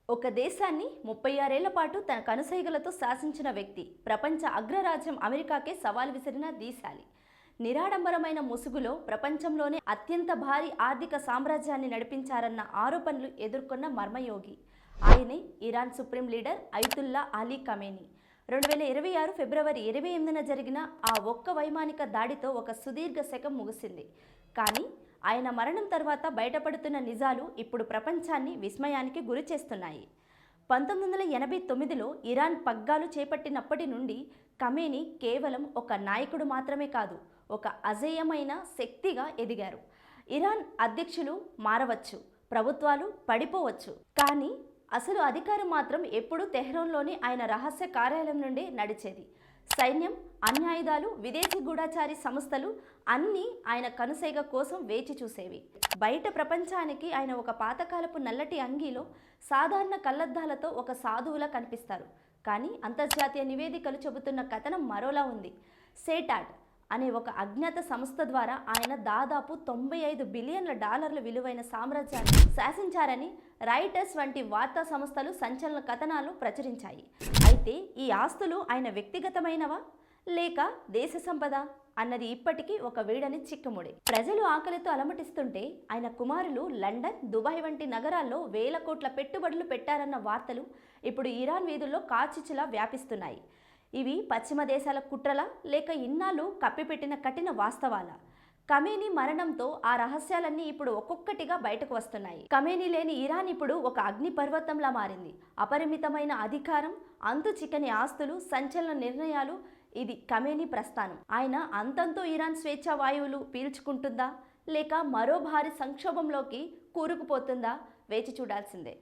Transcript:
ఒక దేశాన్ని 36 ఏళ్ల పాటు తన కనుసైగలతో శాసించిన వ్యక్తి, ప్రపంచ అగ్రరాజ్యం అమెరికాకే సవాల్ విసిరిన దీశాలి. నిరాడంబరమైన ముసుగులో ప్రపంచంలోనే అత్యంత భారీ ఆర్థిక సామ్రాజ్యాన్ని నడిపించారన్న ఆరోపణలు ఎదుర్కొన్న మర్మయోగి. ఆయనే Iran supreme leader Ayatollah Ali Khamenei. 2026 ఫిబ్రవరి 28న జరిగిన ఆ ఒక్క వైమానిక దాడితో ఒక సుదీర్ఘ శకం ముగిసింది. కానీ ఆయన మరణం తర్వాత బయటపడుతున్న నిజాలు ఇప్పుడు ప్రపంచాన్ని విస్మయానికి గురి చేస్తున్నాయి. 1989లో ఇరాన్ పగ్గాలు చేపట్టినప్పటి నుండి ఖమేనీ కేవలం ఒక నాయకుడు మాత్రమే కాదు, ఒక అజేయమైన శక్తిగా ఎదిగారు. ఇరాన్ అధ్యక్షులు మారవచ్చు, ప్రభుత్వాలు పడిపోవచ్చు, కానీ అసలు అధికారం మాత్రం ఎప్పుడూ తెహ్రాన్లోని ఆయన రహస్య కార్యాలయం నుండి నడిచేది. సైన్యం, అణ్వాయుధాలు, విదేశీ గూఢచారి సంస్థలు అన్నీ ఆయన కనుసైగ కోసం వేచి చూసేవి. బయట ప్రపంచానికి ఆయన ఒక పాతకాలపు నల్లటి అంగీలో సాధారణ కళ్లద్దాలతో ఒక సాధువులా కనిపిస్తారు. కానీ అంతర్జాతీయ నివేదికలు చెబుతున్న కథనం మరోలా ఉంది. సేటాట్ అనే ఒక అజ్ఞాత సంస్థ ద్వారా ఆయన దాదాపు $95 బిలియన్ల విలువైన సామ్రాజ్యాన్ని శాసించారని రాయిటర్స్ వంటి వార్తా సంస్థలు సంచలన కథనాలు ప్రచురించాయి. అయితే ఈ ఆస్తులు ఆయన వ్యక్తిగతమైనవా లేక దేశ సంపద అన్నది ఇప్పటికీ ఒక వీడని చిక్కుముడి. ప్రజలు ఆకలితో అలమటిస్తుంటే ఆయన కుమారులు లండన్, దుబాయ్ వంటి నగరాల్లో వేల కోట్ల పెట్టుబడులు పెట్టారన్న వార్తలు ఇప్పుడు ఇరాన్ వీధుల్లో కార్చిచ్చులా వ్యాపిస్తున్నాయి. ఇవి పశ్చిమ దేశాల కుట్రలా లేక ఇన్నాళ్ళు కప్పిపెట్టిన కఠిన వాస్తవాలా? ఖమేనీ మరణంతో ఆ రహస్యాలన్నీ ఇప్పుడు ఒక్కొక్కటిగా బయటకు వస్తున్నాయి. ఖమేనీ లేని ఇరాన్ ఇప్పుడు ఒక అగ్ని పర్వతంలా మారింది. అపరిమితమైన అధికారం, అంతు చిక్కని ఆస్తులు, సంచలన నిర్ణయాలు. ఇది ఖమేనీ ప్రస్థానం. ఆయన అంతంతో ఇరాన్ స్వేచ్ఛా వాయువులు పీల్చుకుంటుందా లేక మరో భారీ సంక్షోభంలోకి కూరుకుపోతుందా? వేచి చూడాల్సిందే.